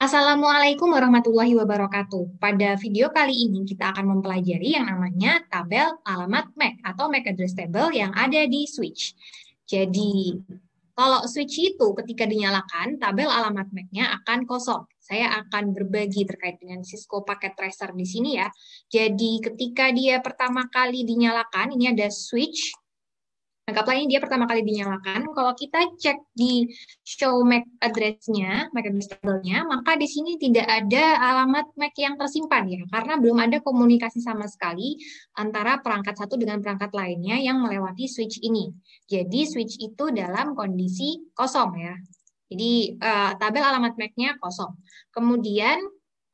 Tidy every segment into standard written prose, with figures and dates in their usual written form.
Assalamualaikum warahmatullahi wabarakatuh. Pada video kali ini kita akan mempelajari yang namanya tabel alamat MAC atau MAC address table yang ada di switch. Jadi, kalau switch itu ketika dinyalakan, tabel alamat MAC-nya akan kosong. Saya akan berbagi terkait dengan Cisco Packet Tracer di sini ya. Jadi, ketika dia pertama kali dinyalakan, ini ada switch. Anggaplah ini dia pertama kali dinyalakan. Kalau kita cek di show MAC address-nya, MAC address table-nya, maka di sini tidak ada alamat MAC yang tersimpan ya, karena belum ada komunikasi sama sekali antara perangkat satu dengan perangkat lainnya yang melewati switch ini. Jadi switch itu dalam kondisi kosong ya. Jadi tabel alamat MAC-nya kosong. Kemudian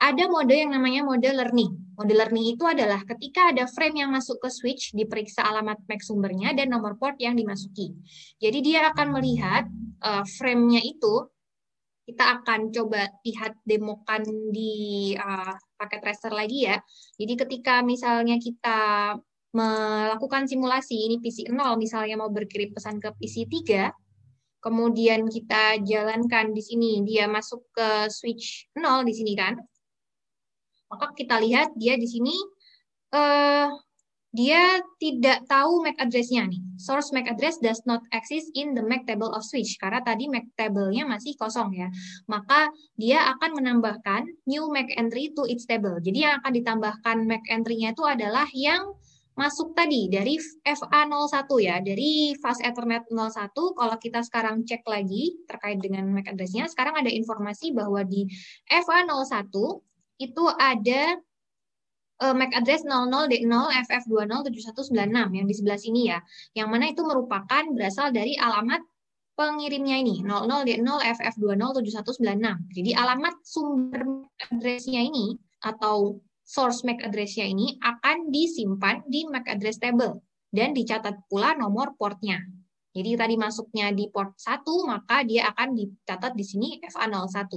ada mode yang namanya mode learning. Mode learning itu adalah ketika ada frame yang masuk ke switch, diperiksa alamat MAC sumbernya dan nomor port yang dimasuki. Jadi dia akan melihat frame-nya itu, kita akan coba lihat demokan di paket tracer lagi ya. Jadi ketika misalnya kita melakukan simulasi, ini PC 0 misalnya mau berkirim pesan ke PC 3, kemudian kita jalankan di sini, dia masuk ke switch 0 di sini kan, maka kita lihat dia di sini eh, dia tidak tahu MAC address-nya nih. Source MAC address does not exist in the MAC table of switch. Karena tadi MAC table-nya masih kosong ya. Maka dia akan menambahkan new MAC entry to its table. Jadi yang akan ditambahkan MAC entry-nya itu adalah yang masuk tadi dari FA01 ya. Dari fast Ethernet 01. Kalau kita sekarang cek lagi terkait dengan MAC address-nya, sekarang ada informasi bahwa di FA01 itu ada MAC address 00D0FF207196 yang di sebelah sini ya, yang mana itu merupakan berasal dari alamat pengirimnya ini 00D0FF207196. Jadi alamat sumber address-nya ini atau source MAC address-nya ini akan disimpan di MAC address table dan dicatat pula nomor portnya. Jadi tadi masuknya di port 1, maka dia akan dicatat di sini FA01.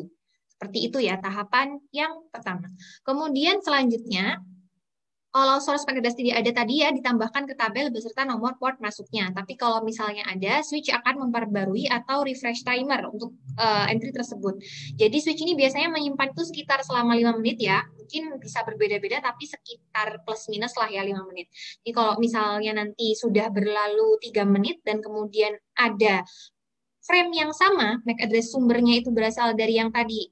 Seperti itu ya tahapan yang pertama. Kemudian selanjutnya, kalau source MAC address tidak ada tadi ya, ditambahkan ke tabel beserta nomor port masuknya. Tapi kalau misalnya ada, switch akan memperbarui atau refresh timer untuk entry tersebut. Jadi switch ini biasanya menyimpan itu sekitar selama 5 menit ya. Mungkin bisa berbeda-beda, tapi sekitar plus minus lah ya 5 menit. Jadi kalau misalnya nanti sudah berlalu 3 menit dan kemudian ada frame yang sama, MAC address sumbernya itu berasal dari yang tadi,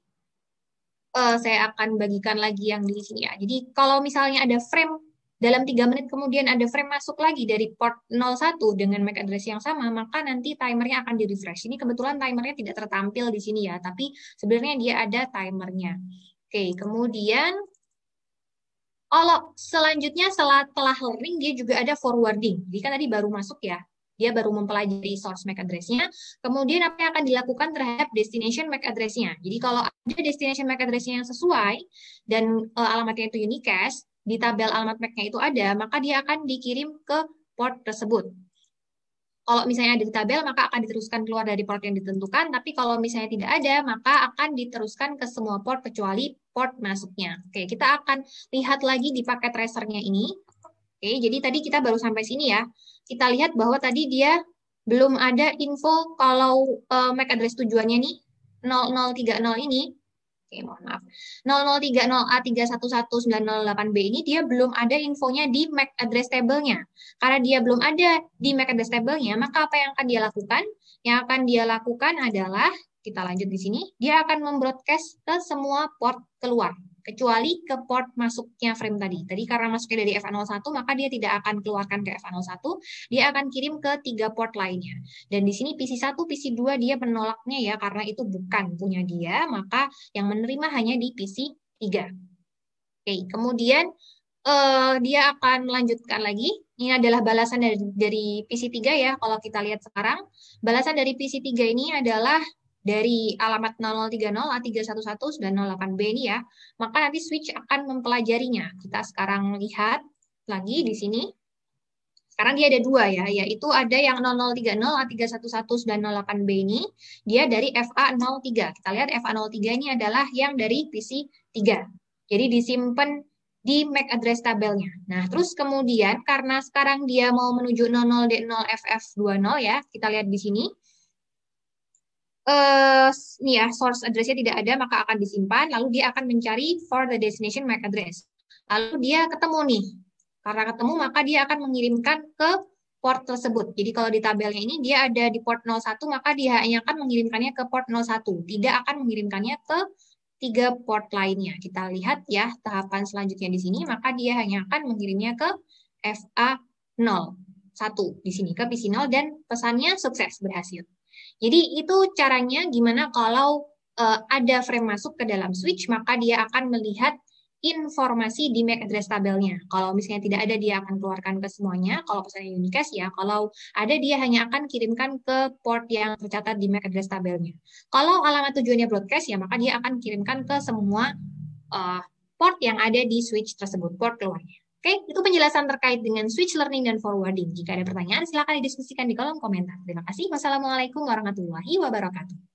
saya akan bagikan lagi yang di sini ya. Jadi kalau misalnya ada frame dalam 3 menit kemudian ada frame masuk lagi dari port 01 dengan MAC address yang sama, maka nanti timernya akan di-refresh. Ini kebetulan timernya tidak tertampil di sini ya, tapi sebenarnya dia ada timernya. Oke, kemudian kalau selanjutnya setelah learning, dia juga ada forwarding. Jadi kan tadi baru masuk ya, dia baru mempelajari source MAC address-nya. Kemudian apa yang akan dilakukan terhadap destination MAC address-nya. Jadi kalau ada destination MAC address-nya yang sesuai dan alamatnya itu unicast, di tabel alamat MAC-nya itu ada, maka dia akan dikirim ke port tersebut. Kalau misalnya ada di tabel, maka akan diteruskan keluar dari port yang ditentukan. Tapi kalau misalnya tidak ada, maka akan diteruskan ke semua port kecuali port masuknya. Oke, kita akan lihat lagi di paket tracernya ini. Oke, jadi tadi kita baru sampai sini ya. Kita lihat bahwa tadi dia belum ada info kalau MAC address tujuannya nih 0030 ini. Oke, mohon maaf. 0030A311908B ini dia belum ada infonya di MAC address table-nya. Karena dia belum ada di MAC address table-nya, maka apa yang akan dia lakukan? Yang akan dia lakukan adalah, kita lanjut di sini, dia akan membroadcast ke semua port keluar, kecuali ke port masuknya frame tadi. Tadi karena masuknya dari FA01, maka dia tidak akan keluarkan ke FA01, dia akan kirim ke 3 port lainnya. Dan di sini PC1, PC2 dia menolaknya ya, karena itu bukan punya dia, maka yang menerima hanya di PC 3. Oke, kemudian dia akan melanjutkan lagi. Ini adalah balasan dari PC 3 ya, kalau kita lihat sekarang. Balasan dari PC 3 ini adalah dari alamat 0030 A311 908B ini ya. Maka nanti switch akan mempelajarinya. Kita sekarang lihat lagi di sini. Sekarang dia ada dua ya, yaitu ada yang 0030 A311 908B ini, dia dari FA03. Kita lihat FA03 ini adalah yang dari PC 3. Jadi disimpan di MAC address tabelnya. Nah, terus kemudian karena sekarang dia mau menuju 00D0FF20 ya, kita lihat di sini. Nih ya, source address-nya tidak ada, maka akan disimpan, lalu dia akan mencari for the destination MAC address. Lalu dia ketemu nih. Karena ketemu, maka dia akan mengirimkan ke port tersebut. Jadi kalau di tabelnya ini dia ada di port 01, maka dia hanya akan mengirimkannya ke port 01, tidak akan mengirimkannya ke tiga port lainnya. Kita lihat ya tahapan selanjutnya di sini, maka dia hanya akan mengirimnya ke FA01 di sini ke PC0 dan pesannya sukses berhasil. Jadi itu caranya gimana kalau ada frame masuk ke dalam switch, maka dia akan melihat informasi di MAC address tabelnya. Kalau misalnya tidak ada, dia akan keluarkan ke semuanya. Kalau pesannya unicast ya, kalau ada dia hanya akan kirimkan ke port yang tercatat di MAC address tabelnya. Kalau alamat tujuannya broadcast ya, maka dia akan kirimkan ke semua uh, port yang ada di switch tersebut, port keluarnya. Oke, itu penjelasan terkait dengan switch learning dan forwarding. Jika ada pertanyaan, silakan didiskusikan di kolom komentar. Terima kasih. Wassalamualaikum warahmatullahi wabarakatuh.